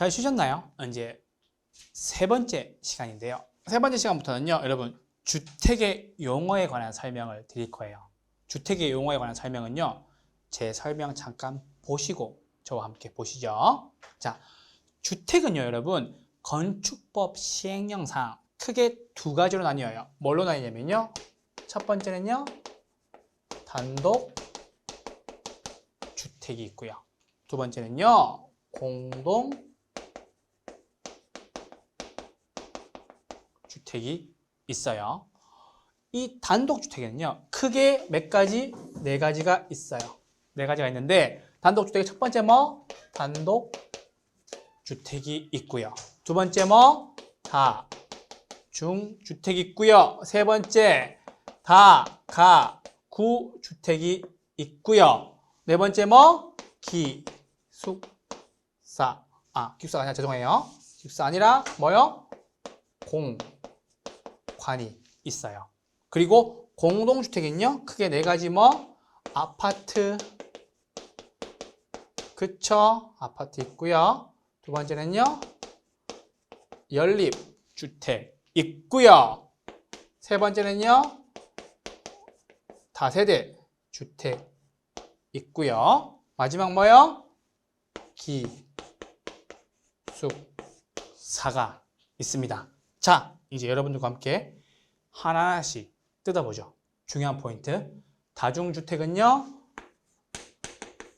잘 쉬셨나요? 이제 세 번째 시간인데요. 세 번째 시간부터는요, 여러분 주택의 용어에 관한 설명을 드릴 거예요. 주택의 용어에 관한 설명은요, 제 설명 잠깐 보시고 저와 함께 보시죠. 자, 주택은요, 여러분 건축법 시행령상 크게 두 가지로 나뉘어요. 뭘로 나뉘냐면요, 첫 번째는요, 단독 주택이 있고요. 두 번째는요, 공동 주택이 있어요. 이 단독주택에는요, 크게 몇 가지? 네 가지가 있어요. 네 가지가 있는데, 단독주택의 첫 번째 뭐? 단독주택이 있고요. 두 번째 뭐? 다중주택이 있고요. 세 번째, 다가구주택이 있고요. 네 번째 뭐? 기숙사. 기숙사가 아니라 죄송해요. 기숙사 아니라 뭐요? 공관이 있어요. 그리고 공동주택은요, 크게 네 가지 뭐? 아파트. 그쵸? 아파트 있고요. 두 번째는요, 연립주택 있고요. 세 번째는요, 다세대 주택 있고요. 마지막 뭐요? 기숙사가 있습니다. 자, 이제 여러분들과 함께 하나하나씩 뜯어보죠. 중요한 포인트. 다중주택은요,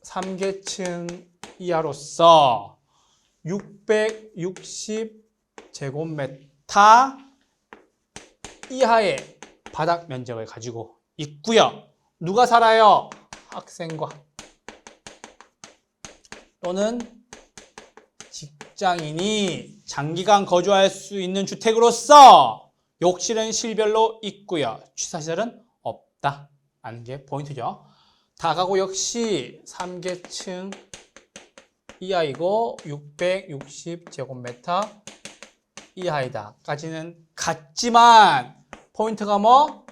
3계층 이하로서 660제곱미터 이하의 바닥 면적을 가지고 있고요. 누가 살아요? 학생과 또는 직장인이 장기간 거주할 수 있는 주택으로서 욕실은 실별로 있고요. 취사시설은 없다 하는 게 포인트죠. 다가구 역시 3계층 이하이고 660제곱미터 이하이다 까지는 같지만 포인트가 뭐?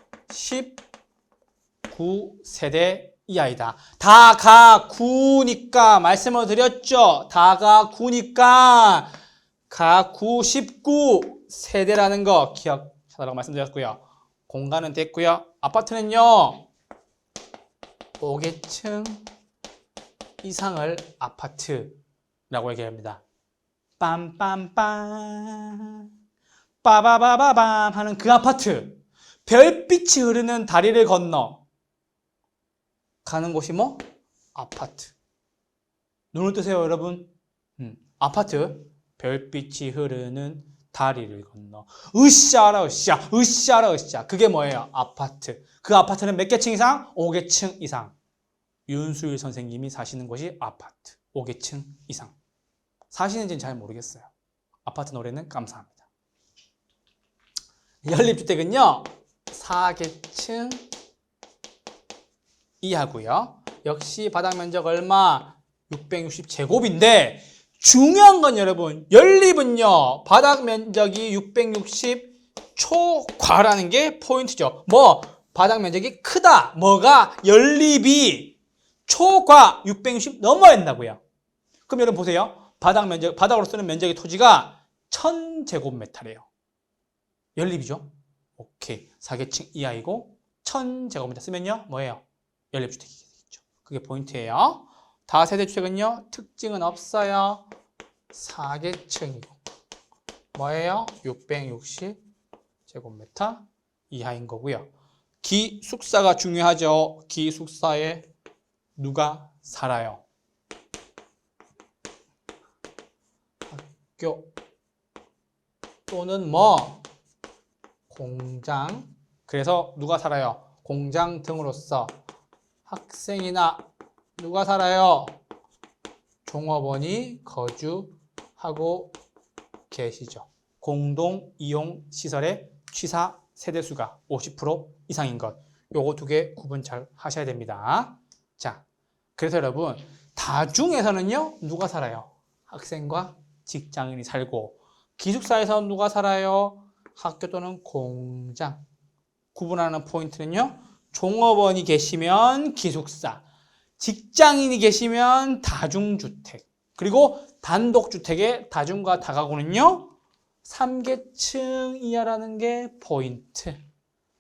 19세대 이하이다. 다가구니까 말씀을 드렸죠. 다가구니까 가구 19세대라는 거 기억하라고 말씀드렸고요. 공간은 됐고요. 아파트는요, 5계층 이상을 아파트라고 얘기합니다. 빰빰빰 빠바바바밤 하는 그 아파트, 별빛이 흐르는 다리를 건너 가는 곳이 뭐? 아파트. 눈을 뜨세요, 여러분. 아파트, 별빛이 흐르는 다리를 건너. 으쌰라 으쌰, 으쌰라 으쌰. 그게 뭐예요? 아파트. 그 아파트는 몇 개층 이상? 5계층 이상. 윤수일 선생님이 사시는 곳이 아파트. 5계층 이상. 사시는지는 잘 모르겠어요. 아파트 노래는 감사합니다. 연립주택은요, 4계층 이하고요. 역시 바닥 면적 얼마? 660제곱인데 중요한 건 여러분, 연립은요, 바닥 면적이 660 초과라는 게 포인트죠. 뭐? 바닥 면적이 크다. 뭐가? 연립이 초과 660 넘어야 된다고요. 그럼 여러분 보세요. 바닥으로 쓰는 면적의 토지가 1000제곱미터래요. 연립이죠. 오케이. 4계층 이하이고 1000제곱미터 쓰면요, 뭐예요? 연립주택이 되겠죠. 그게 포인트예요. 다세대 주택은요, 특징은 없어요. 4계층이고 뭐예요? 660제곱미터 이하인 거고요. 기숙사가 중요하죠. 기숙사에 누가 살아요? 학교 또는 뭐? 공장. 그래서 누가 살아요? 공장 등으로서 학생이나 누가 살아요? 종업원이 거주하고 계시죠. 공동 이용 시설의 취사 세대수가 50% 이상인 것. 요거 두 개 구분 잘 하셔야 됩니다. 자, 그래서 여러분, 다중에서는요, 누가 살아요? 학생과 직장인이 살고, 기숙사에서 누가 살아요? 학교 또는 공장. 구분하는 포인트는요, 종업원이 계시면 기숙사, 직장인이 계시면 다중주택. 그리고 단독주택의 다중과 다가구는요. 3계층 이하라는 게 포인트.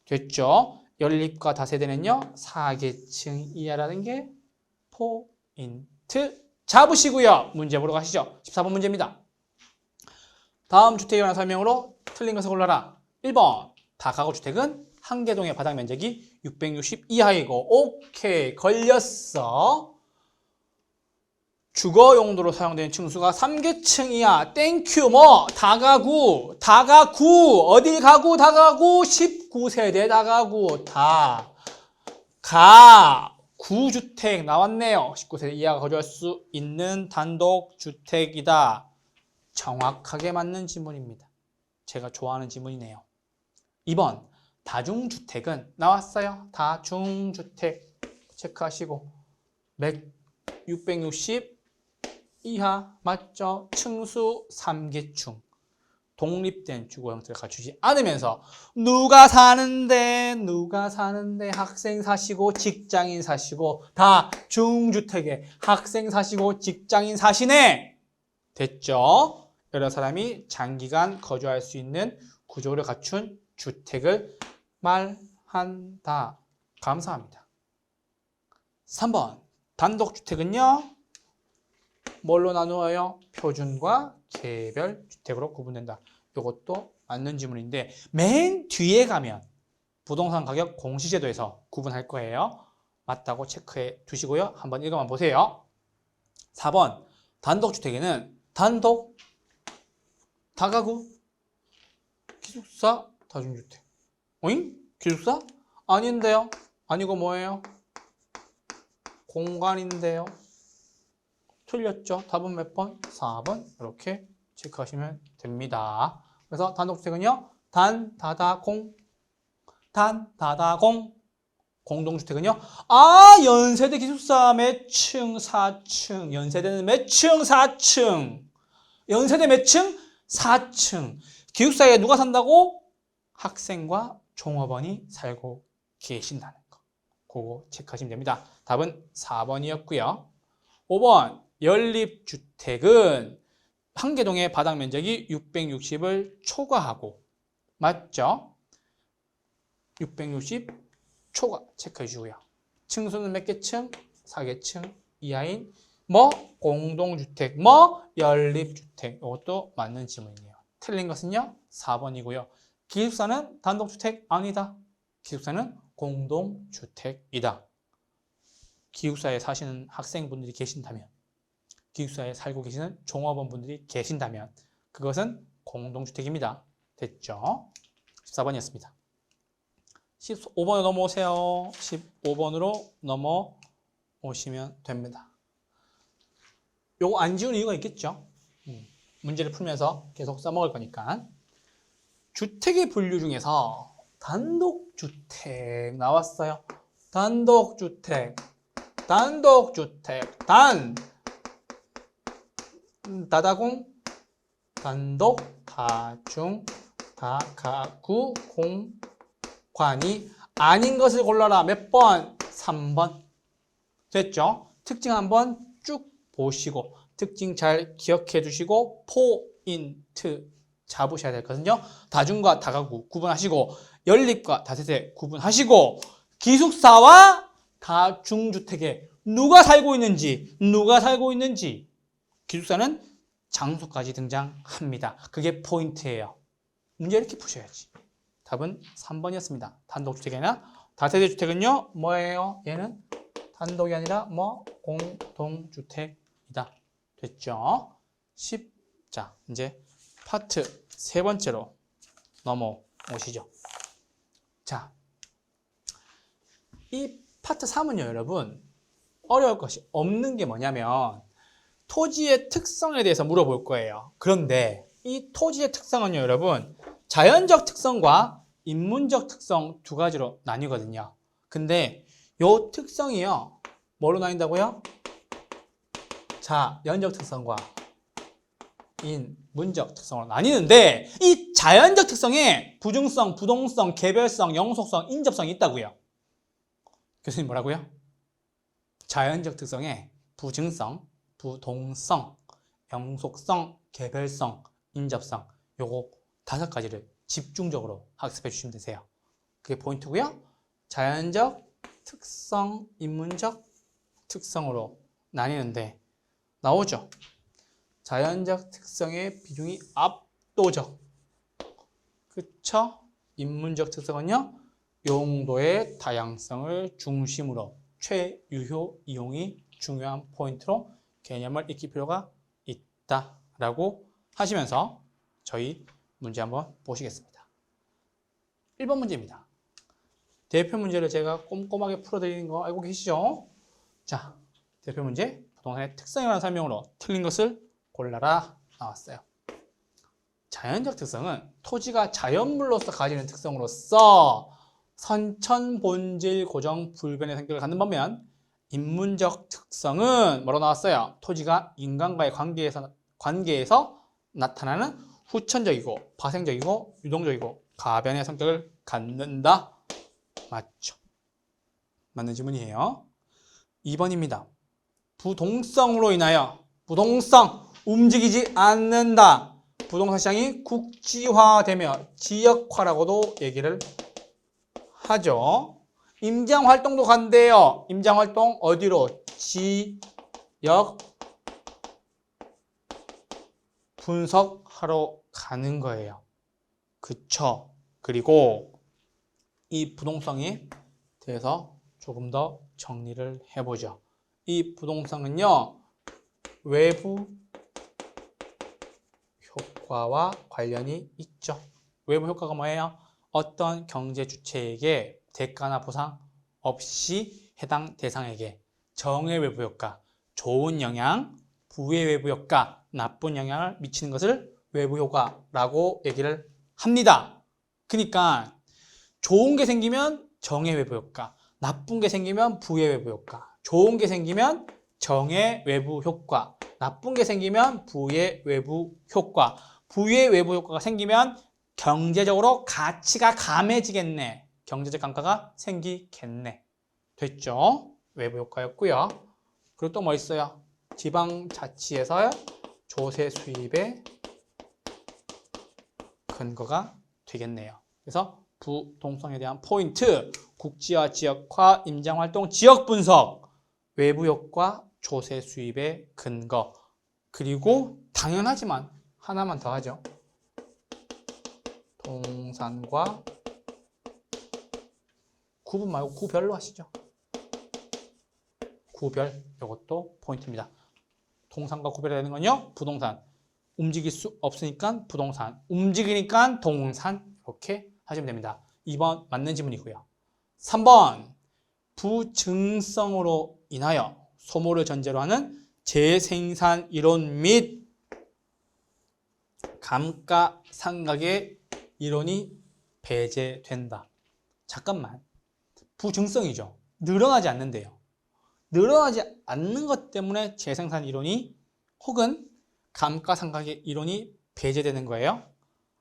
됐죠? 연립과 다세대는요. 4계층 이하라는 게 포인트. 잡으시고요. 문제 보러 가시죠. 14번 문제입니다. 다음 주택에 관한 설명으로 틀린 것을 골라라. 1번 다가구 주택은 한 개 동의 바닥 면적이 660 이하이고 오케이 걸렸어. 주거 용도로 사용되는 층수가 3계층 이하. 땡큐. 뭐 다가구 어디 가구 다가구 19세대 다가구 다가구주택 나왔네요. 19세대 이하가 거주할 수 있는 단독주택이다. 정확하게 맞는 지문입니다. 제가 좋아하는 지문이네요. 2번 다중주택은 나왔어요. 다중주택 체크하시고 660 이하 맞죠? 층수 3계층 독립된 주거 형태를 갖추지 않으면서 누가 사는데 학생 사시고 직장인 사시고 다 중주택에 학생 사시고 직장인 사시네. 됐죠? 여러 사람이 장기간 거주할 수 있는 구조를 갖춘 주택을 말한다. 감사합니다. 3번 단독주택은요. 뭘로 나누어요? 표준과 개별 주택으로 구분된다. 이것도 맞는 지문인데 맨 뒤에 가면 부동산 가격 공시제도에서 구분할 거예요. 맞다고 체크해 두시고요. 한번 읽어만 보세요. 4번 단독주택에는 단독, 다가구, 기숙사, 다중주택. 어잉? 기숙사? 아닌데요? 아니고 뭐예요? 공간인데요. 틀렸죠? 답은 몇 번? 4번. 이렇게 체크하시면 됩니다. 그래서 단독주택은요. 단, 다다, 공. 공동주택은요. 연세대 기숙사 몇 층? 4층. 연세대는 몇 층? 4층. 연세대 몇 층? 4층. 기숙사에 누가 산다고? 학생과 종업원이 살고 계신다는 거. 그거 체크하시면 됩니다. 답은 4번이었고요. 5번 연립주택은 한 개 동의 바닥 면적이 660을 초과하고 맞죠? 660 초과 체크해 주고요. 층수는 몇 개층? 4계층 이하인 공동주택, 연립주택. 이것도 맞는 지문이에요. 틀린 것은요 4번이고요. 기숙사는 단독주택 아니다. 기숙사는 공동주택이다. 기숙사에 사시는 학생분들이 계신다면, 기숙사에 살고 계시는 종업원분들이 계신다면 그것은 공동주택입니다. 됐죠? 14번이었습니다. 15번으로 넘어오세요. 15번으로 넘어오시면 됩니다. 요거 안 지운 이유가 있겠죠? 문제를 풀면서 계속 써먹을 거니까. 주택의 분류 중에서 단독주택 나왔어요. 단독주택, 다다공, 단독, 다중, 다가구, 공관이 아닌 것을 골라라. 몇 번? 3번. 됐죠? 특징 한번 쭉 보시고 특징 잘 기억해 두시고 포인트 잡으셔야 되거든요. 다중과 다가구 구분하시고 연립과 다세대 구분하시고 기숙사와 다중주택에 누가 살고 있는지 기숙사는 장소까지 등장합니다. 그게 포인트예요. 문제 이렇게 푸셔야지. 답은 3번이었습니다. 단독주택이나 다세대주택은요. 뭐예요? 얘는 단독이 아니라 공동주택이다. 됐죠? 자, 이제 파트 세 번째로 넘어오시죠. 자, 이 파트 3은요, 여러분 어려울 것이 없는 게 뭐냐면 토지의 특성에 대해서 물어볼 거예요. 그런데 이 토지의 특성은요, 여러분 자연적 특성과 인문적 특성 두 가지로 나뉘거든요. 근데 요 특성이요, 뭐로 나뉜다고요? 자연적 특성과 인문적 특성으로 나뉘는데 이 자연적 특성에 부중성, 부동성, 개별성, 영속성, 인접성이 있다고요. 교수님 뭐라고요? 자연적 특성에 부증성, 부동성, 영속성, 개별성, 인접성 요거 5가지를 집중적으로 학습해 주시면 되세요. 그게 포인트고요. 자연적 특성, 인문적 특성으로 나뉘는데 나오죠. 자연적 특성의 비중이 압도적. 그쵸? 인문적 특성은요. 용도의 다양성을 중심으로 최유효 이용이 중요한 포인트로 개념을 익힐 필요가 있다라고 하시면서 저희 문제 한번 보시겠습니다. 1번 문제입니다. 대표 문제를 제가 꼼꼼하게 풀어드리는 거 알고 계시죠? 자, 대표 문제 부동산의 특성에 관한 설명으로 틀린 것을 골라라 나왔어요. 자연적 특성은 토지가 자연물로서 가지는 특성으로서 선천, 본질, 고정, 불변의 성격을 갖는 반면 인문적 특성은 뭐로 나왔어요? 토지가 인간과의 관계에서 나타나는 후천적이고 파생적이고 유동적이고 가변의 성격을 갖는다. 맞죠? 맞는 질문이에요. 2번입니다. 부동성으로 인하여 부동성 움직이지 않는다. 부동산 시장이 국지화되며 지역화라고도 얘기를 하죠. 임장활동도 간대요. 임장활동 어디로? 지역 분석하러 가는 거예요. 그쵸? 그리고 이 부동성에 대해서 조금 더 정리를 해보죠. 이 부동성은요, 외부 효과와 관련이 있죠. 외부 효과가 뭐예요? 어떤 경제 주체에게 대가나 보상 없이 해당 대상에게 정의 외부 효과, 좋은 영향, 부의 외부 효과, 나쁜 영향을 미치는 것을 외부 효과라고 얘기를 합니다. 그러니까 좋은 게 생기면 정의 외부 효과, 나쁜 게 생기면 부의 외부 효과, 좋은 게 생기면 정의 외부 효과, 나쁜 게 생기면 부의 외부 효과, 부의 외부 효과가 생기면 경제적으로 가치가 감해지겠네. 경제적 감가가 생기겠네. 됐죠? 외부 효과였고요. 그리고 또 뭐 있어요? 지방자치에서 조세 수입의 근거가 되겠네요. 그래서 부동성에 대한 포인트, 국지화, 지역화, 임장활동, 지역분석, 외부 효과, 조세 수입의 근거, 그리고 당연하지만 하나만 더 하죠. 동산과 구분 말고 구별로 하시죠. 구별, 이것도 포인트입니다. 동산과 구별해야 되는 건요. 부동산, 움직일 수 없으니까 부동산, 움직이니까 동산, 이렇게 하시면 됩니다. 2번 맞는 지문이고요. 3번 부증성으로 인하여 소모를 전제로 하는 재생산 이론 및 감가상각의 이론이 배제된다. 잠깐만. 부증성이죠. 늘어나지 않는데요. 늘어나지 않는 것 때문에 재생산 이론이 혹은 감가상각의 이론이 배제되는 거예요?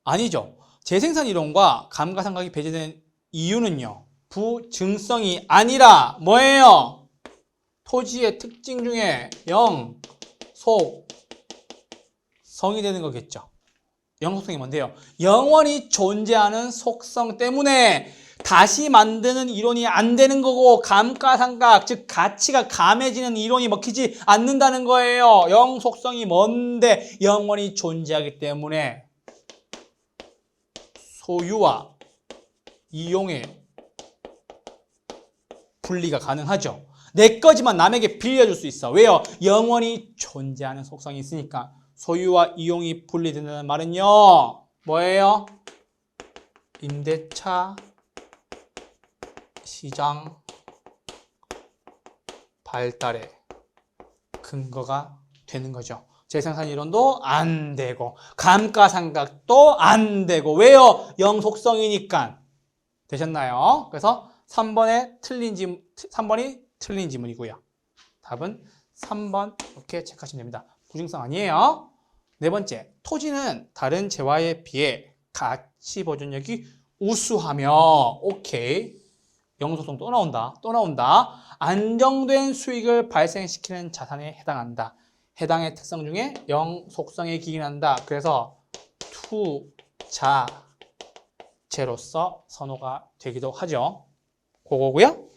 아니죠. 재생산 이론과 감가상각이 배제되는 이유는요. 부증성이 아니라 뭐예요? 토지의 특징 중에 영속성이 되는 거겠죠. 영속성이 뭔데요? 영원히 존재하는 속성 때문에 다시 만드는 이론이 안 되는 거고 감가상각, 즉 가치가 감해지는 이론이 먹히지 않는다는 거예요. 영속성이 뭔데? 영원히 존재하기 때문에 소유와 이용의 분리가 가능하죠. 내 거지만 남에게 빌려줄 수 있어. 왜요? 영원히 존재하는 속성이 있으니까. 소유와 이용이 분리된다는 말은요. 뭐예요? 임대차 시장 발달의 근거가 되는 거죠. 재생산 이론도 안 되고 감가상각도 안 되고 왜요? 영속성이니까. 되셨나요? 그래서 3번이 틀린 지문이고요. 답은 3번 이렇게 체크하시면 됩니다. 부증성 아니에요. 네 번째, 토지는 다른 재화에 비해 가치 보존력이 우수하며 오케이. 영속성 또 나온다. 안정된 수익을 발생시키는 자산에 해당한다. 해당의 특성 중에 영 속성에 기인한다. 그래서 투자재로서 선호가 되기도 하죠. 그거고요.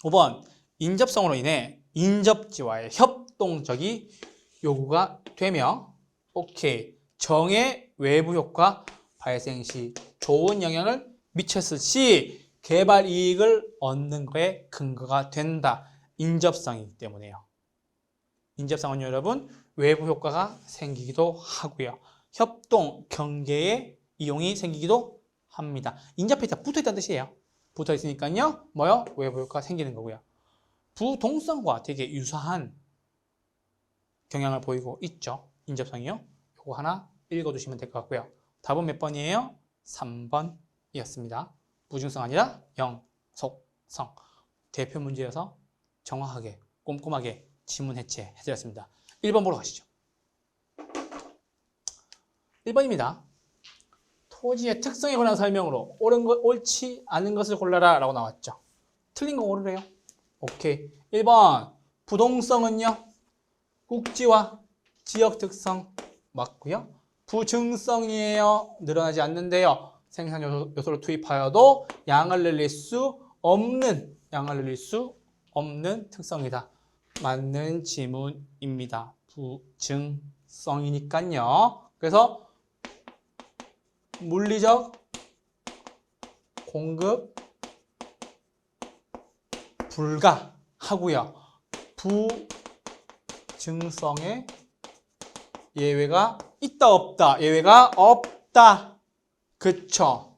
5번 인접성으로 인해 인접지와의 협동적이 요구가 되며 오케이 정의 외부 효과 발생 시 좋은 영향을 미쳤을 시 개발 이익을 얻는 거에 근거가 된다. 인접성이기 때문에요. 인접성은 여러분 외부 효과가 생기기도 하고요. 협동, 경계의 이용이 생기기도 합니다. 인접해 있다, 붙어 있다는 뜻이에요. 붙어 있으니까요. 뭐요? 외부 효과가 생기는 거고요. 부동성과 되게 유사한 경향을 보이고 있죠. 인접성이요. 이거 하나 읽어두시면 될 것 같고요. 답은 몇 번이에요? 3번이었습니다. 부중성 아니라 영속성. 대표 문제여서 정확하게 꼼꼼하게 지문 해체 해드렸습니다. 1번 보러 가시죠. 1번입니다. 토지의 특성에 관한 설명으로 옳은 것, 옳지 않은 것을 골라라 라고 나왔죠. 틀린 거 고르래요. 오케이. 1번 부동성은요. 국지와 지역 특성 맞고요. 부증성이에요. 늘어나지 않는데요. 생산 요소를 투입하여도 양을 늘릴 수 없는 특성이다. 맞는 지문입니다. 부증성이니까요. 그래서 물리적 공급 불가하고요. 부증성에 예외가 있다 없다. 예외가 없다. 그쵸?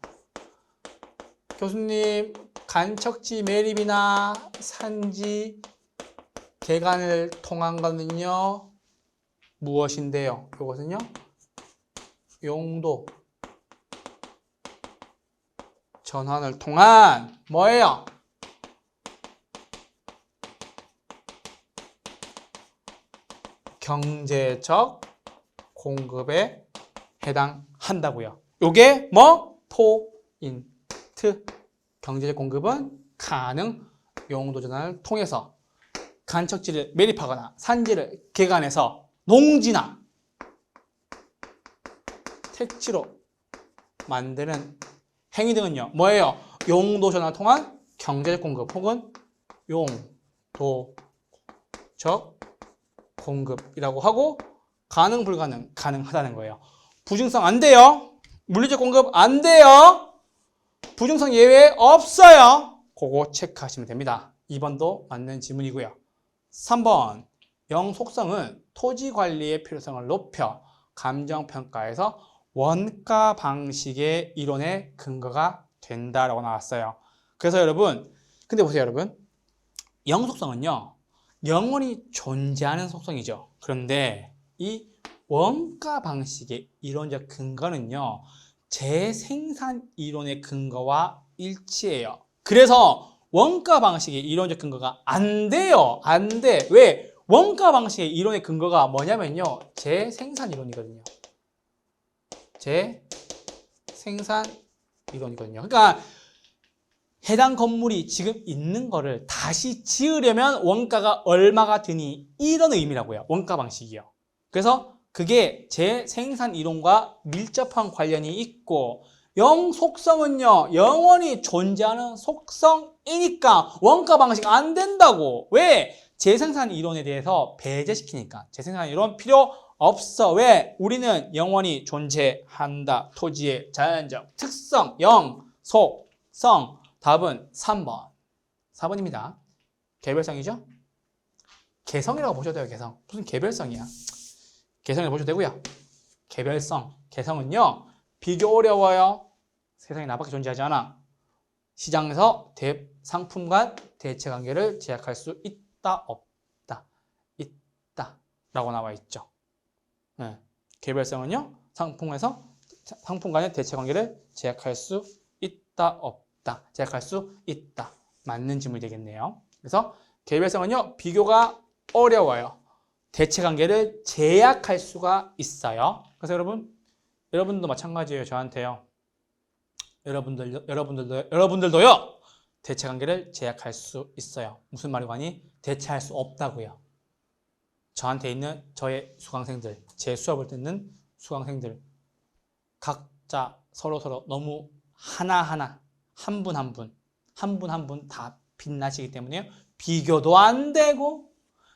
교수님 간척지 매립이나 산지 개간을 통한 거는요. 무엇인데요? 이것은요. 용도 전환을 통한 뭐예요? 경제적 공급에 해당한다고요. 요게 뭐? 포인트. 경제적 공급은 가능 용도 전환을 통해서 간척지를 매립하거나 산지를 개간해서 농지나 택지로 만드는 행위 등은요. 뭐예요? 용도 전환을 통한 경제적 공급 혹은 용도적 공급이라고 하고 가능 불가능 가능하다는 거예요. 부증성 안 돼요. 물리적 공급 안 돼요. 부증성 예외 없어요. 그거 체크하시면 됩니다. 2번도 맞는 지문이고요. 3번 영속성은 토지 관리의 필요성을 높여 감정평가에서 원가 방식의 이론의 근거가 된다라고 나왔어요. 그래서 여러분, 근데 보세요 여러분. 영속성은요. 영원히 존재하는 속성이죠. 그런데 이 원가 방식의 이론적 근거는요. 재생산 이론의 근거와 일치해요. 그래서 원가 방식의 이론적 근거가 안 돼요. 안 돼. 왜? 원가 방식의 이론의 근거가 뭐냐면요. 재생산 이론이거든요. 재생산 이론이거든요. 그러니까 해당 건물이 지금 있는 거를 다시 지으려면 원가가 얼마가 드니 이런 의미라고요. 원가 방식이요. 그래서 그게 재생산 이론과 밀접한 관련이 있고 영속성은요. 영원히 존재하는 속성이니까 원가 방식 안 된다고. 왜? 재생산 이론에 대해서 배제시키니까. 재생산 이론 필요 없어. 왜? 우리는 영원히 존재한다. 토지의 자연적 특성, 영속성. 답은 3번. 4번입니다. 개별성이죠? 개성이라고 보셔도 돼요. 개성. 무슨 개별성이야. 개성이라고 보셔도 되고요. 개별성. 개성은요. 비교 어려워요. 세상에 나밖에 존재하지 않아. 시장에서 상품 간 대체 관계를 제약할 수 있다 없다. 있다 라고 나와 있죠. 네. 개별성은요. 상품 간의 대체 관계를 제약할 수 있다 없다. 제약할 수 있다. 맞는 질문이 되겠네요. 그래서 개별성은요. 비교가 어려워요. 대체 관계를 제약할 수가 있어요. 그래서 여러분도 마찬가지예요. 저한테요. 여러분들도요. 대체 관계를 제약할 수 있어요. 무슨 말이고 하니? 대체할 수 없다고요. 저한테 있는 저의 수강생들, 제 수업을 듣는 수강생들 각자 서로 너무 하나하나 한 분 한 분 다 빛나시기 때문에 비교도 안 되고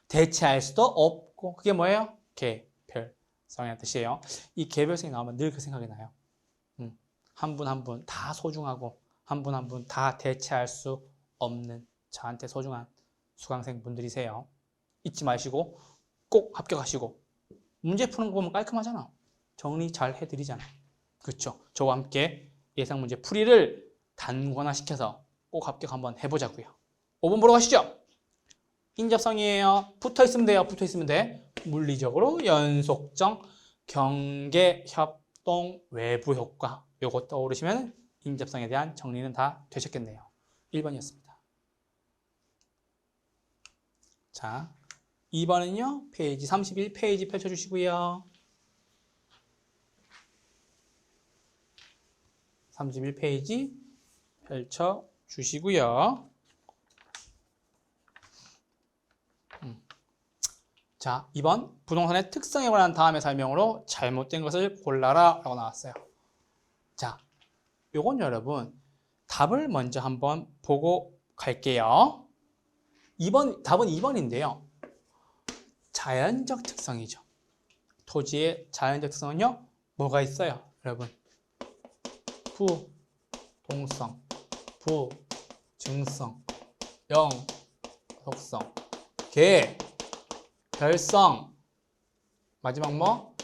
대체할 수도 없고 그게 뭐예요? 개별성이라는 뜻이에요. 이 개별성이 나오면 늘 그 생각이 나요. 한 분 한 분 다 소중하고 한 분 한 분 다 대체할 수 없는 저한테 소중한 수강생분들이세요. 잊지 마시고 꼭 합격하시고 문제 푸는 거 보면 깔끔하잖아. 정리 잘 해드리잖아. 그렇죠? 저와 함께 예상 문제 풀이를 단권화시켜서 꼭 합격 한번 해보자고요. 5번 보러 가시죠. 인접성이에요. 붙어있으면 돼요. 붙어있으면 돼. 물리적으로 연속정, 경계, 협동, 외부 효과 요거 떠오르시면 인접성에 대한 정리는 다 되셨겠네요. 1번이었습니다. 자, 2번은요. 페이지 31페이지 펼쳐주시고요. 31페이지 펼쳐주시고요. 자, 2번 부동산의 특성에 관한 다음의 설명으로 잘못된 것을 골라라 라고 나왔어요. 자, 요건 여러분 답을 먼저 한번 보고 갈게요. 답은 2번인데요. 자연적 특성이죠. 토지의 자연적 특성은요. 뭐가 있어요? 여러분 부동성, 부증성, 영속성, 개별성, 마지막 뭐?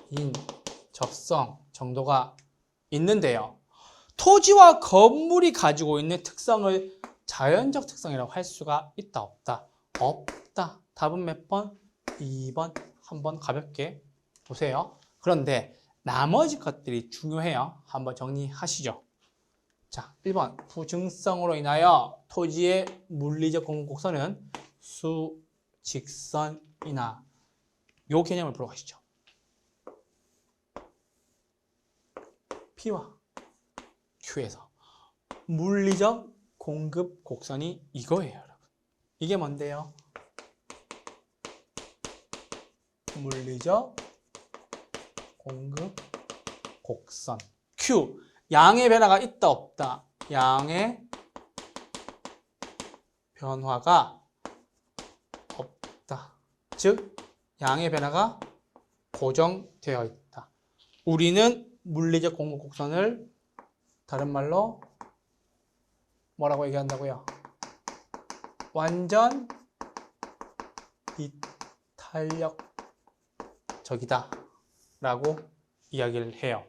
인접성 정도가 있는데요. 토지와 건물이 가지고 있는 특성을 자연적 특성이라고 할 수가 있다 없다? 없다. 답은 몇 번? 2번. 한번 가볍게 보세요. 그런데 나머지 것들이 중요해요. 한번 정리하시죠. 자, 1번 부증성으로 인하여 토지의 물리적 공급곡선은 수직선이나 요 개념을 보러 가시죠. P와 Q에서 물리적 공급 곡선이 이거예요, 여러분. 이게 뭔데요? 물리적 공급 곡선. Q. 양의 변화가 있다, 없다? 양의 변화가 없다. 즉, 양의 변화가 고정되어 있다. 우리는 물리적 공급 곡선을 다른 말로 뭐라고 얘기한다고요? 완전 이탄력적이다 라고 이야기를 해요.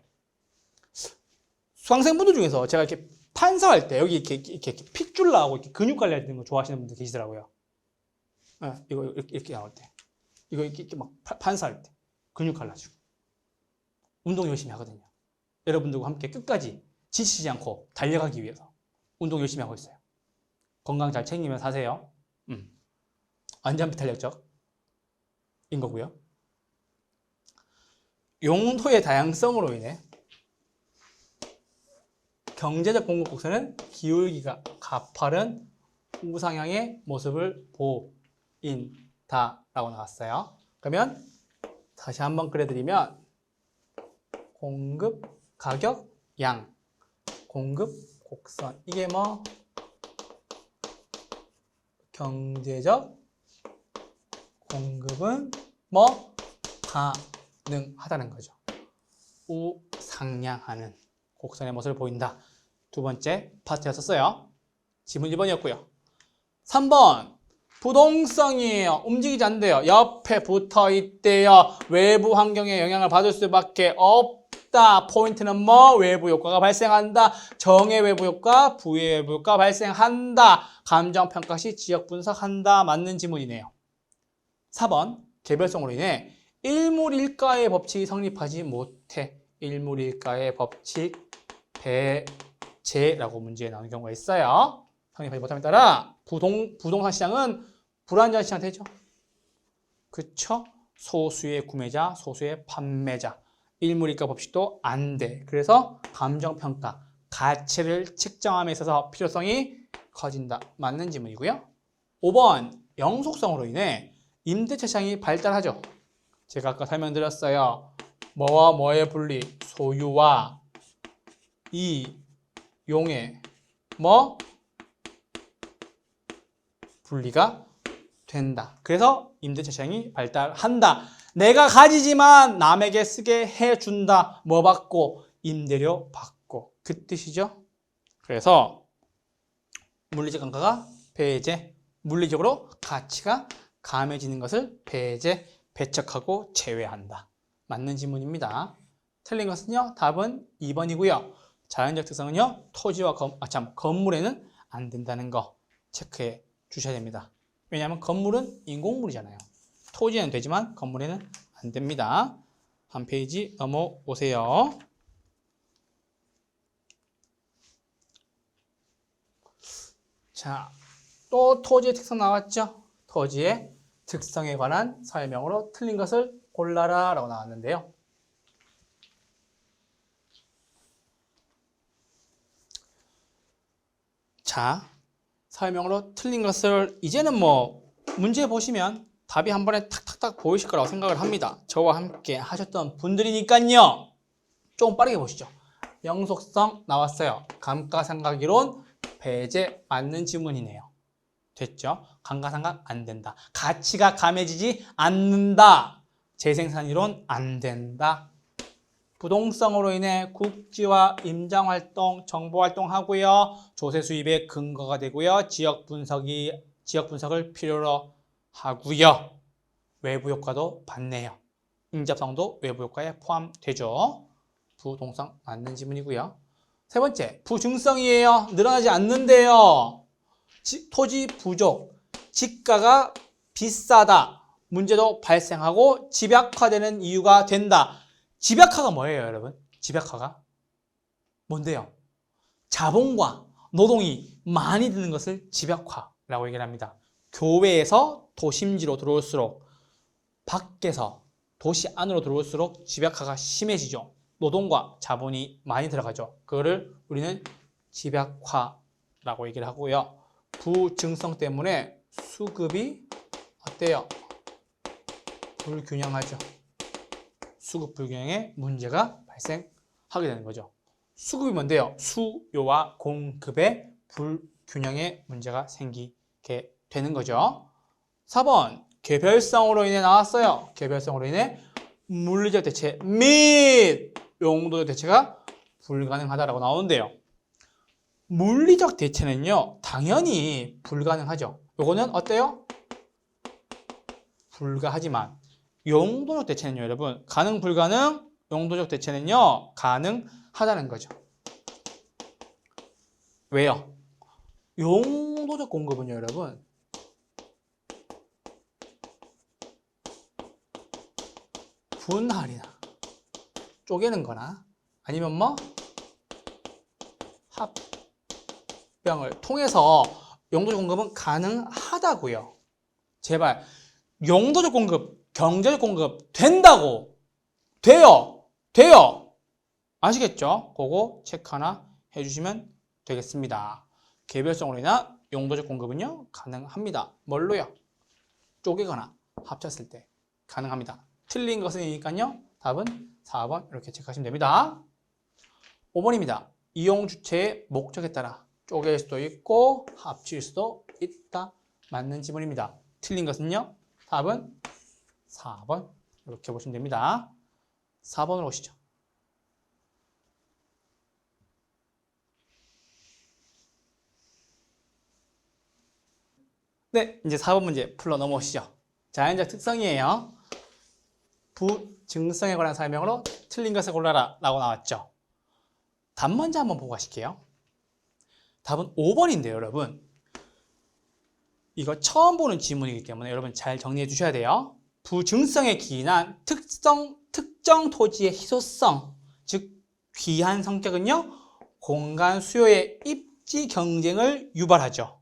수강생분들 중에서 제가 이렇게 판사할 때 여기 이렇게 핏줄 나오고 이렇게 근육 관리하는 거 좋아하시는 분들 계시더라고요. 이거 이렇게 나올 때 이거 이렇게 막 판사할 때 근육 갈라지고 운동 열심히 하거든요. 여러분들과 함께 끝까지 지치지 않고 달려가기 위해서 운동 열심히 하고 있어요. 건강 잘 챙기면서 하세요. 완전 비탄력적인 거고요. 용도의 다양성으로 인해 경제적 공급 곡선은 기울기가 가파른 우상향의 모습을 보인다 라고 나왔어요. 그러면 다시 한번 그려드리면 공급, 가격, 양, 공급, 곡선. 이게 뭐? 경제적 공급은 뭐? 가능하다는 거죠. 우상향하는 곡선의 모습을 보인다. 두 번째 파트였었어요. 지문 1번이었고요. 3번 부동성이에요. 움직이지 않대요. 옆에 붙어 있대요. 외부 환경에 영향을 받을 수밖에 없다. 포인트는 뭐? 외부 효과가 발생한다. 정의 외부 효과, 부의 외부 효과 발생한다. 감정평가 시 지역 분석한다. 맞는 지문이네요. 4번 개별성으로 인해 일물일가의 법칙이 성립하지 못해. 일물일가의 법칙 배제라고 문제에 나오는 경우가 있어요. 성립하지 못함에 따라 부동산 시장은 불안전 시장 되죠. 그쵸? 소수의 구매자, 소수의 판매자. 일물일가 법칙도 안 돼. 그래서 감정평가, 가치를 측정함에 있어서 필요성이 커진다. 맞는 지문이고요. 5번 영속성으로 인해 임대차량이 발달하죠. 제가 아까 설명드렸어요. 뭐와 뭐의 분리, 소유와 이용의 분리가 된다. 그래서 임대차량이 발달한다. 내가 가지지만 남에게 쓰게 해준다. 뭐 받고? 임대료 받고. 그 뜻이죠. 그래서 물리적 강가가 배제, 물리적으로 가치가 감해지는 것을 배제, 배척하고 제외한다. 맞는 지문입니다. 틀린 것은요, 답은 2번이고요. 자연적 특성은요, 토지와 건물에는 안 된다는 거 체크해 주셔야 됩니다. 왜냐하면 건물은 인공물이잖아요. 토지에는 되지만 건물에는 안 됩니다. 한 페이지 넘어오세요. 자, 또 토지의 특성 나왔죠? 토지의 특성에 관한 설명으로 틀린 것을 골라라 라고 나왔는데요. 자, 설명으로 틀린 것을 이제는 문제 보시면 답이 한 번에 탁탁탁 보이실 거라고 생각을 합니다. 저와 함께 하셨던 분들이니까요. 좀 빠르게 보시죠. 영속성 나왔어요. 감가상각이론 배제 맞는 지문이네요. 됐죠? 감가상각 안 된다. 가치가 감해지지 않는다. 재생산이론 안 된다. 부동성으로 인해 국지와 임장활동, 정보활동하고요. 조세 수입의 근거가 되고요. 지역 분석을 필요로 하고요. 외부 효과도 받네요. 인접성도 외부 효과에 포함되죠. 부동성 맞는 지문이고요. 세 번째, 부증성이에요. 늘어나지 않는데요. 토지 부족, 집가가 비싸다. 문제도 발생하고 집약화되는 이유가 된다. 집약화가 뭐예요, 여러분? 집약화가 뭔데요? 자본과 노동이 많이 드는 것을 집약화라고 얘기를 합니다. 교외에서 도심지로 들어올수록 밖에서 도시 안으로 들어올수록 집약화가 심해지죠. 노동과 자본이 많이 들어가죠. 그거를 우리는 집약화라고 얘기를 하고요. 부증성 때문에 수급이 어때요? 불균형하죠. 수급 불균형에 문제가 발생하게 되는 거죠. 수급이 뭔데요? 수요와 공급의 불균형에 문제가 생기게 되는 거죠. 4번, 개별성으로 인해 나왔어요. 개별성으로 인해 물리적 대체 및 용도적 대체가 불가능하다라고 나오는데요. 물리적 대체는요, 당연히 불가능하죠. 요거는 어때요? 불가하지만 용도적 대체는요, 여러분, 가능, 불가능, 용도적 대체는요, 가능하다는 거죠. 왜요? 용도적 공급은요, 여러분, 분할이나 쪼개는 거나 아니면 합병을 통해서 용도적 공급은 가능하다고요. 제발 용도적 공급, 경제적 공급 된다고. 돼요. 아시겠죠? 그거 체크 하나 해주시면 되겠습니다. 개별성으로 인한 용도적 공급은요, 가능합니다. 뭘로요? 쪼개거나 합쳤을 때 가능합니다. 틀린 것이니까요, 답은 4번 이렇게 체크하시면 됩니다. 5번입니다. 이용 주체의 목적에 따라 쪼갤 수도 있고 합칠 수도 있다. 맞는 지문입니다. 틀린 것은요, 답은 4번 이렇게 보시면 됩니다. 4번으로 오시죠. 네, 이제 4번 문제 풀러 넘어오시죠. 자연적 특성이에요. 부증성에 관한 설명으로 틀린 것을 골라라 라고 나왔죠. 답 먼저 한번 보고 가실게요. 답은 5번인데요, 여러분. 이거 처음 보는 지문이기 때문에 여러분 잘 정리해 주셔야 돼요. 부증성에 기인한 특정 토지의 희소성, 즉 귀한 성격은요, 공간 수요의 입지 경쟁을 유발하죠.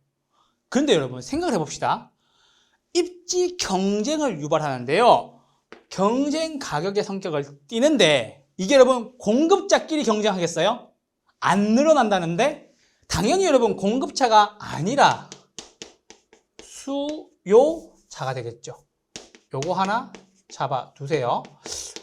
그런데 여러분 생각을 해봅시다. 입지 경쟁을 유발하는데요, 경쟁 가격의 성격을 띠는데 이게 여러분 공급자끼리 경쟁하겠어요? 안 늘어난다는데 당연히 여러분 공급차가 아니라 수요차가 되겠죠. 요거 하나 잡아두세요.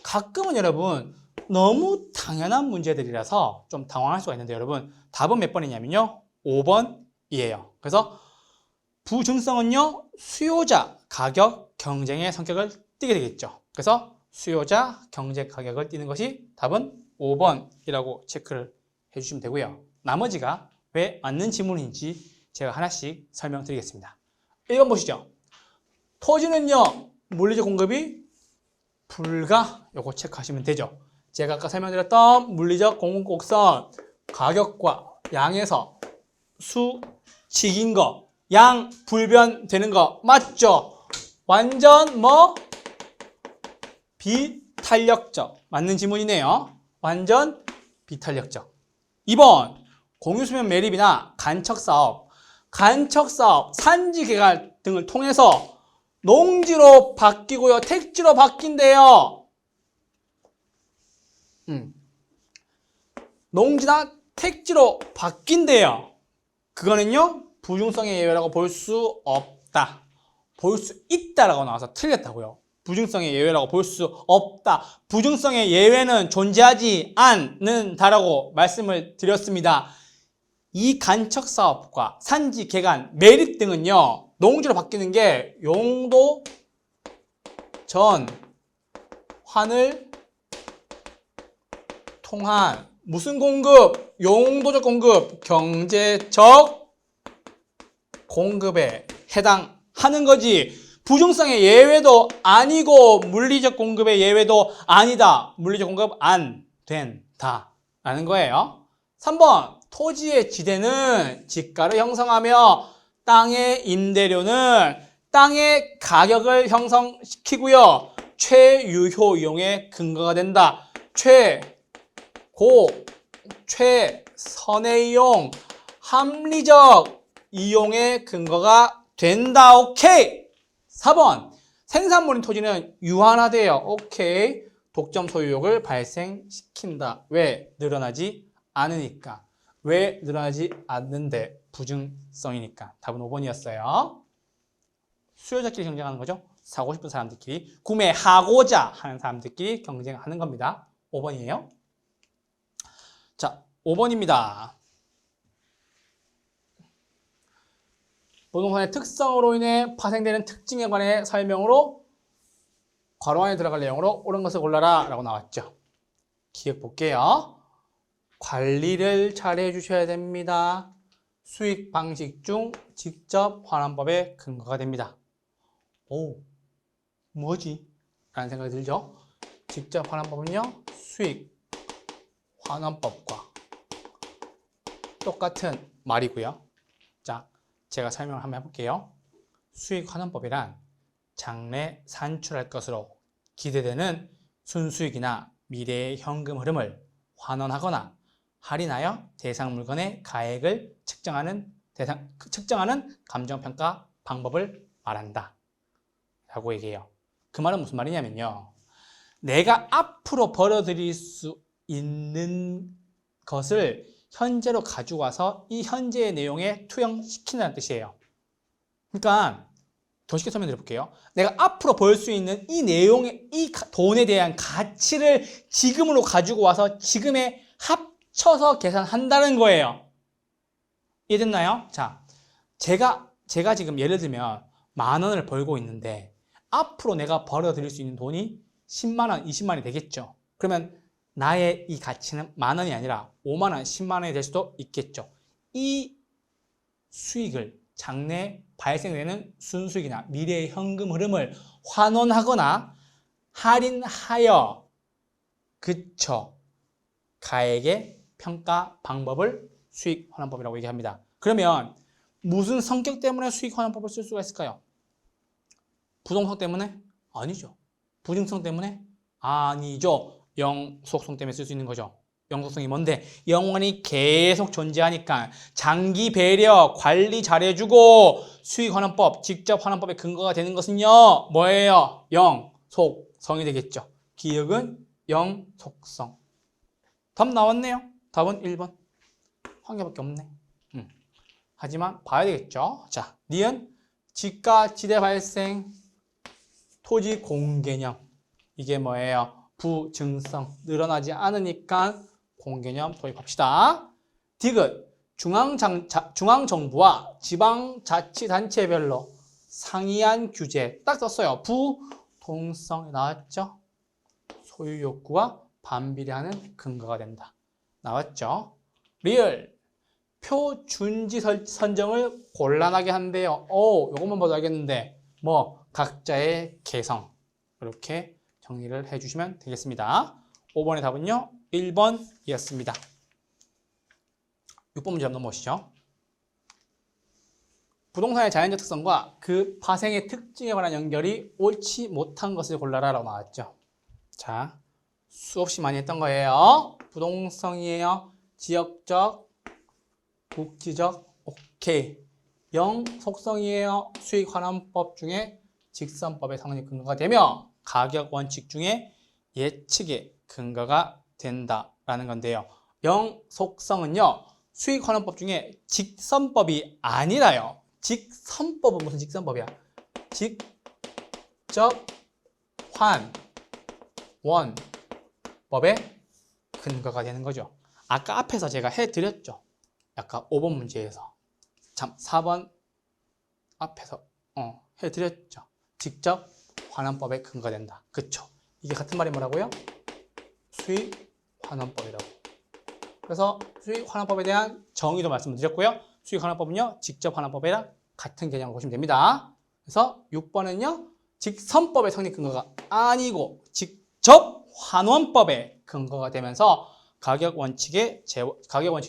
가끔은 여러분 너무 당연한 문제들이라서 좀 당황할 수가 있는데 여러분 답은 몇 번이냐면요. 5번이에요. 그래서 부증성은요. 수요자, 가격, 경쟁의 성격을 띠게 되겠죠. 그래서 수요자, 경쟁, 가격을 띠는 것이 답은 5번이라고 체크를 해주시면 되고요. 나머지가 왜 맞는 지문인지 제가 하나씩 설명드리겠습니다. 1번 보시죠. 토지는요. 물리적 공급이 불가, 요거 체크하시면 되죠. 제가 아까 설명드렸던 물리적 공급 곡선 가격과 양에서 수, 직인 거, 양, 불변되는 거 맞죠? 완전 비탄력적. 맞는 지문이네요. 완전 비탄력적. 2번 공유수면 매립이나 간척사업, 산지 개발 등을 통해서 농지로 바뀌고요. 택지로 바뀐대요. 농지나 택지로 바뀐대요. 그거는요. 부중성의 예외라고 볼 수 없다. 볼 수 있다라고 나와서 틀렸다고요. 부중성의 예외라고 볼 수 없다. 부중성의 예외는 존재하지 않는다라고 말씀을 드렸습니다. 이 간척사업과 산지 개간, 매립 등은요. 농지로 바뀌는 게 용도, 전, 환을 통한 무슨 공급? 용도적 공급, 경제적 공급에 해당하는 거지. 부중성의 예외도 아니고 물리적 공급의 예외도 아니다. 물리적 공급 안 된다라는 거예요. 3번 토지의 지대는 지가를 형성하며 땅의 임대료는 땅의 가격을 형성시키고요. 최유효 이용의 근거가 된다. 최고, 최선의 이용, 합리적 이용의 근거가 된다. 오케이. 4번 생산물인 토지는 유한하대요. 오케이. 독점 소유욕을 발생시킨다. 왜? 늘어나지 않으니까. 왜 늘어나지 않는데? 부증성이니까. 답은 5번이었어요. 수요자끼리 경쟁하는 거죠. 사고 싶은 사람들끼리, 구매하고자 하는 사람들끼리 경쟁하는 겁니다. 5번이에요. 자, 5번입니다. 부동산의 특성으로 인해 파생되는 특징에 관해 설명으로 괄호 안에 들어갈 내용으로 옳은 것을 골라라 라고 나왔죠. 기억 볼게요. 관리를 잘 해주셔야 됩니다. 수익 방식 중 직접 환원법의 근거가 됩니다. 오, 뭐지? 라는 생각이 들죠? 직접 환원법은요, 수익 환원법과 똑같은 말이고요. 자, 제가 설명을 한번 해볼게요. 수익 환원법이란 장래 산출할 것으로 기대되는 순수익이나 미래의 현금 흐름을 환원하거나 할인하여 대상 물건의 가액을 측정하는 감정평가 방법을 말한다 라고 얘기해요. 그 말은 무슨 말이냐면요, 내가 앞으로 벌어들일 수 있는 것을 현재로 가지고 와서 이 현재의 내용에 투영시킨다는 뜻이에요. 그러니까 더 쉽게 설명드려 볼게요. 내가 앞으로 벌 수 있는 이 내용의, 이 돈에 대한 가치를 지금으로 가지고 와서 지금에 합쳐서 계산한다는 거예요. 이해됐나요? 자, 제가 지금 예를 들면 10,000원을 벌고 있는데 앞으로 내가 벌어들일 수 있는 돈이 10만 원, 20만 원이 되겠죠. 그러면 나의 이 가치는 10,000원이 아니라 5만 원, 10만 원이 될 수도 있겠죠. 이 수익을 장래 발생되는 순수익이나 미래의 현금 흐름을 환원하거나 할인하여 그쵸 가액의 평가 방법을 수익 환원법이라고 얘기합니다. 그러면 무슨 성격 때문에 수익 환원법을 쓸 수가 있을까요? 부동성 때문에? 아니죠. 부증성 때문에? 아니죠. 영속성 때문에 쓸 수 있는 거죠. 영속성이 뭔데? 영원히 계속 존재하니까 장기 배려, 관리 잘해주고 수익 환원법, 직접 환원법의 근거가 되는 것은요. 뭐예요? 영속성이 되겠죠. 기억은 영속성. 답 나왔네요. 답은 1번. 한 개밖에 없네. 하지만 봐야 되겠죠. 자, 니은 지가 지대 발생 토지 공개념. 이게 뭐예요? 부증성. 늘어나지 않으니까 공개념 도입합시다. 디귿. 중앙정부와 지방자치단체별로 상이한 규제. 딱 썼어요. 부동성이 나왔죠? 소유 욕구와 반비례하는 근거가 된다. 나왔죠? 리을. 표준지 선정을 곤란하게 한대요. 요것만 봐도 알겠는데 뭐 각자의 개성. 이렇게 정리를 해주시면 되겠습니다. 5번의 답은요. 1번이었습니다. 6번 문제 한번 넘어오시죠. 부동산의 자연적 특성과 그 파생의 특징에 관한 연결이 옳지 못한 것을 골라라 라고 나왔죠. 자, 수없이 많이 했던 거예요. 부동성이에요. 지역적, 국지적, 오케이. 영속성이에요. 수익환원법 중에 직선법의 성립 근거가 되며 가격 원칙 중에 예측의 근거가 된다라는 건데요. 영속성은요. 수익환원법 중에 직선법이 아니라요. 직선법은 무슨 직선법이야? 직접환원법의 근거가 되는 거죠. 아까 앞에서 제가 해드렸죠. 아까 5번 문제에서. 참 4번 앞에서 해드렸죠. 직접환원법의 근거가 된다. 그쵸? 이게 같은 말이 뭐라고요? 수익환원법이라고. 그래서 수익환원법에 대한 정의도 말씀드렸고요. 수익환원법은요. 직접환원법이랑 같은 개념으로 보시면 됩니다. 그래서 6번은요. 직선법의 성립 근거가 아니고 직접환원법의 근거가 되면서 가격 원칙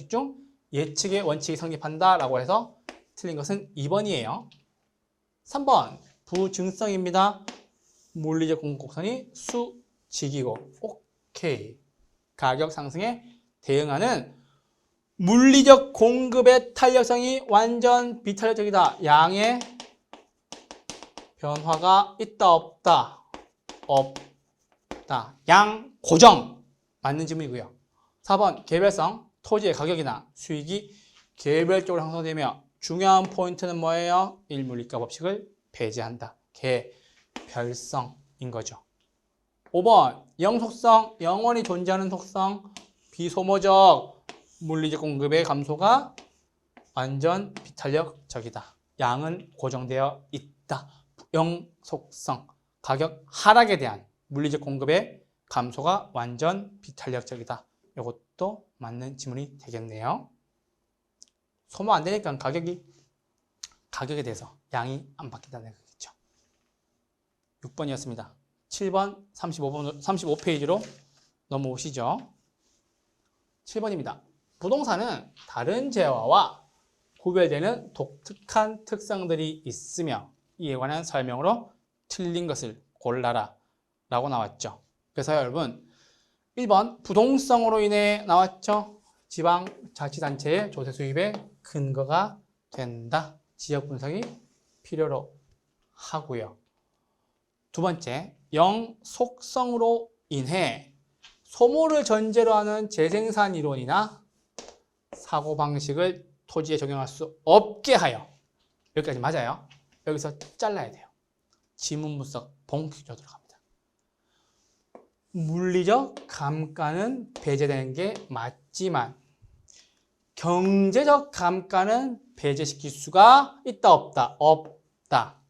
중 예측의 원칙이 성립한다라고 해서 틀린 것은 2번이에요. 3번 부증성입니다. 물리적 공급곡선이 수직이고 오케이. 가격 상승에 대응하는 물리적 공급의 탄력성이 완전 비탄력적이다. 양의 변화가 있다 없다? 없다. 양 고정. 맞는 질문이고요. 4번 개별성. 토지의 가격이나 수익이 개별적으로 형성되며 중요한 포인트는 뭐예요? 일물리가 법칙을 배제한다. 개별성인 거죠. 5번 영속성. 영원히 존재하는 속성. 비소모적 물리적 공급의 감소가 완전 비탄력적이다. 양은 고정되어 있다. 영속성. 가격 하락에 대한 물리적 공급의 감소가 완전 비탄력적이다. 이것도 맞는 지문이 되겠네요. 소모 안 되니까 가격에 대해서 양이 안 바뀐다는 거겠죠. 6번이었습니다. 7번 35페이지로 넘어오시죠. 7번입니다. 부동산은 다른 재화와 구별되는 독특한 특성들이 있으며 이에 관한 설명으로 틀린 것을 골라라 라고 나왔죠. 그래서 여러분 1번 부동성으로 인해 나왔죠. 지방자치단체의 조세 수입의 근거가 된다. 지역 분석이 필요로 하고요. 두 번째, 영속성으로 인해 소모를 전제로 하는 재생산 이론이나 사고방식을 토지에 적용할 수 없게 하여. 여기까지 맞아요. 여기서 잘라야 돼요. 지문 분석 본격적으로 들어갑니다. 물리적 감가는 배제되는 게 맞지만 경제적 감가는 배제시킬 수가 있다 없다? 없다.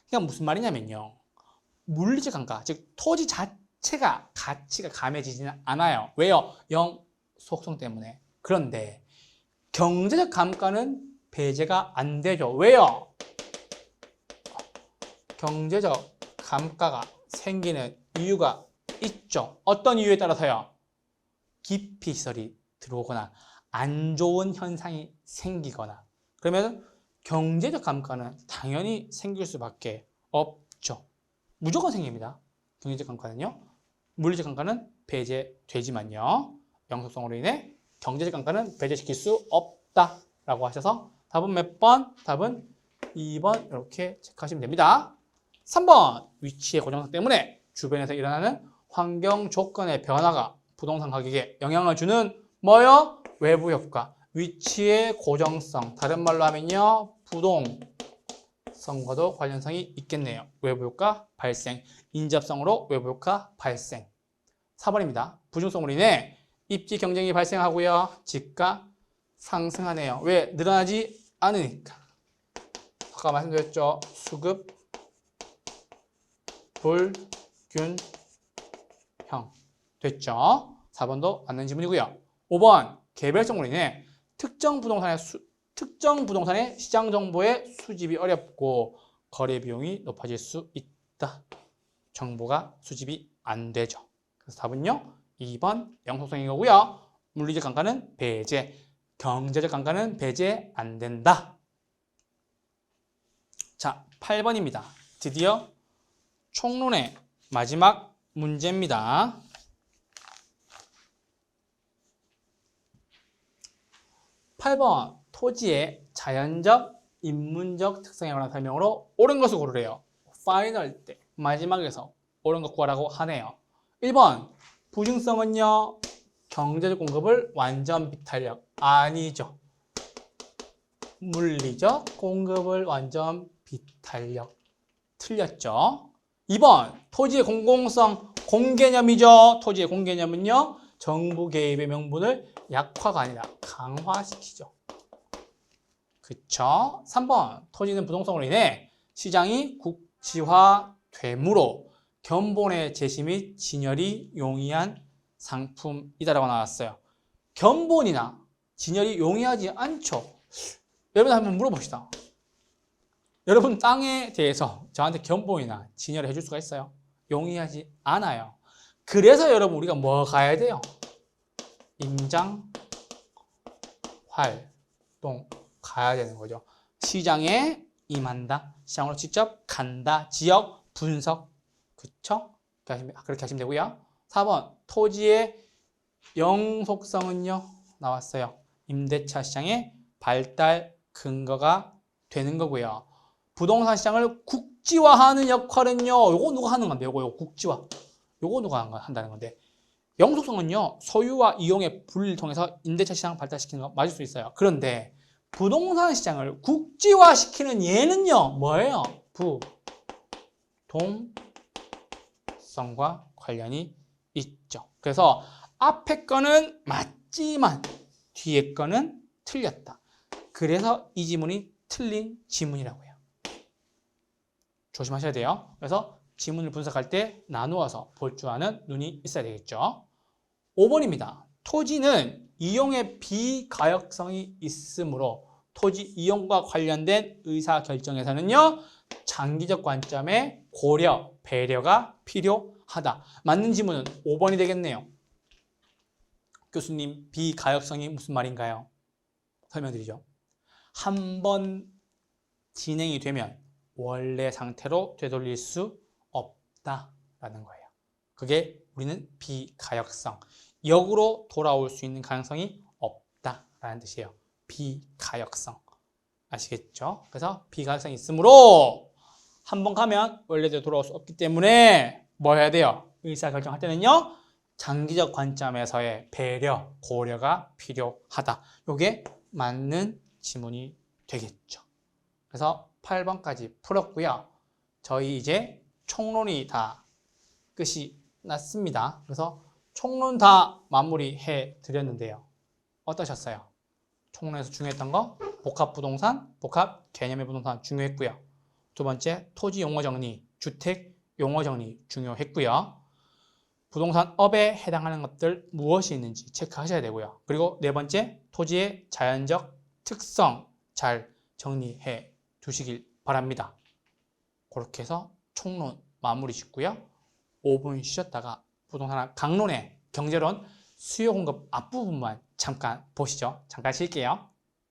그러니까 무슨 말이냐면요. 물리적 감가, 즉 토지 자체가 가치가 감해지지는 않아요. 왜요? 영속성 때문에. 그런데 경제적 감가는 배제가 안 되죠. 왜요? 경제적 감가가 생기는 이유가 있죠. 어떤 이유에 따라서요? 기피 시설이 들어오거나 안 좋은 현상이 생기거나 그러면 경제적 감가는 당연히 생길 수밖에 없죠. 무조건 생깁니다. 경제적 감가는요. 물리적 감가는 배제되지만요. 영속성으로 인해 경제적 감가는 배제시킬 수 없다라고 하셔서 답은 몇 번? 답은 2번 이렇게 체크하시면 됩니다. 3번 위치의 고정성 때문에 주변에서 일어나는 환경 조건의 변화가 부동산 가격에 영향을 주는 뭐요? 외부 효과. 위치의 고정성. 다른 말로 하면요. 부동성 인접성과도 관련성이 있겠네요. 외부효과 발생, 인접성으로 외부효과 발생. 4번입니다. 부중성으로 인해 입지 경쟁이 발생하고요. 집가 상승하네요. 왜? 늘어나지 않으니까. 아까 말씀드렸죠. 수급, 불균형. 됐죠? 4번도 맞는 지문이고요. 5번 개별성으로 인해 특정 부동산의 시장 정보의 수집이 어렵고 거래 비용이 높아질 수 있다. 정보가 수집이 안 되죠. 그래서 답은요. 2번 영속성인 거고요. 물리적 감가는 배제, 경제적 감가는 배제 안 된다. 자, 8번입니다. 드디어 총론의 마지막 문제입니다. 8번 토지의 자연적, 인문적 특성에 관한 설명으로 옳은 것을 고르래요. 파이널 때 마지막에서 옳은 것 구하라고 하네요. 1번 부중성은요. 경제적 공급을 완전 비탄력 아니죠. 물리적 공급을 완전 비탄력 틀렸죠. 2번 토지의 공공성 공개념이죠. 토지의 공개념은요. 정부 개입의 명분을 약화가 아니라 강화시키죠. 그쵸? 3번 토지는 부동성으로 인해 시장이 국지화되므로 견본의 제시 및 진열이 용이한 상품이다라고 나왔어요. 견본이나 진열이 용이하지 않죠. 여러분 한번 물어봅시다. 여러분 땅에 대해서 저한테 견본이나 진열을 해줄 수가 있어요? 용이하지 않아요. 그래서 여러분 우리가 뭐 가야 돼요? 임장 활동 가야 되는 거죠. 시장에 임한다. 시장으로 직접 간다. 지역 분석. 그쵸? 그렇게 하시면 되고요. 4번 토지의 영속성은요. 나왔어요. 임대차 시장의 발달 근거가 되는 거고요. 부동산 시장을 국지화하는 역할은요. 요거 누가 하는 건데? 요거 국지화. 요거 누가 한다는 건데. 영속성은요. 소유와 이용의 분리를 통해서 임대차 시장 발달시키는 거 맞을 수 있어요. 그런데 부동산 시장을 국지화시키는 얘는요. 뭐예요? 부동성과 관련이 있죠. 그래서 앞에 거는 맞지만 뒤에 거는 틀렸다. 그래서 이 지문이 틀린 지문이라고 해요. 조심하셔야 돼요. 그래서 지문을 분석할 때 나누어서 볼 줄 아는 눈이 있어야 되겠죠. 5번입니다. 토지는 이용의 비가역성이 있으므로 토지 이용과 관련된 의사결정에서는요. 장기적 관점의 고려, 배려가 필요하다. 맞는 지문은 5번이 되겠네요. 교수님, 비가역성이 무슨 말인가요? 설명드리죠. 한 번 진행이 되면 원래 상태로 되돌릴 수 없다라는 거예요. 그게 우리는 비가역성. 역으로 돌아올 수 있는 가능성이 없다라는 뜻이에요. 비가역성. 아시겠죠? 그래서 비가역성이 있으므로 한 번 가면 원래대로 돌아올 수 없기 때문에 뭐 해야 돼요? 의사결정할 때는요. 장기적 관점에서의 배려, 고려가 필요하다. 이게 맞는 지문이 되겠죠. 그래서 8번까지 풀었고요. 저희 이제 총론이 다 끝이 났습니다. 그래서 총론 다 마무리해 드렸는데요. 어떠셨어요? 총론에서 중요했던 거 복합부동산, 복합 개념의 부동산 중요했고요. 두 번째 토지 용어 정리, 주택 용어 정리 중요했고요. 부동산업에 해당하는 것들 무엇이 있는지 체크하셔야 되고요. 그리고 네 번째 토지의 자연적 특성 잘 정리해 두시길 바랍니다. 그렇게 해서 총론 마무리 짓고요. 5분 쉬었다가 부동산 강론의 경제론 수요 공급 앞부분만 잠깐 보시죠. 잠깐 쉴게요.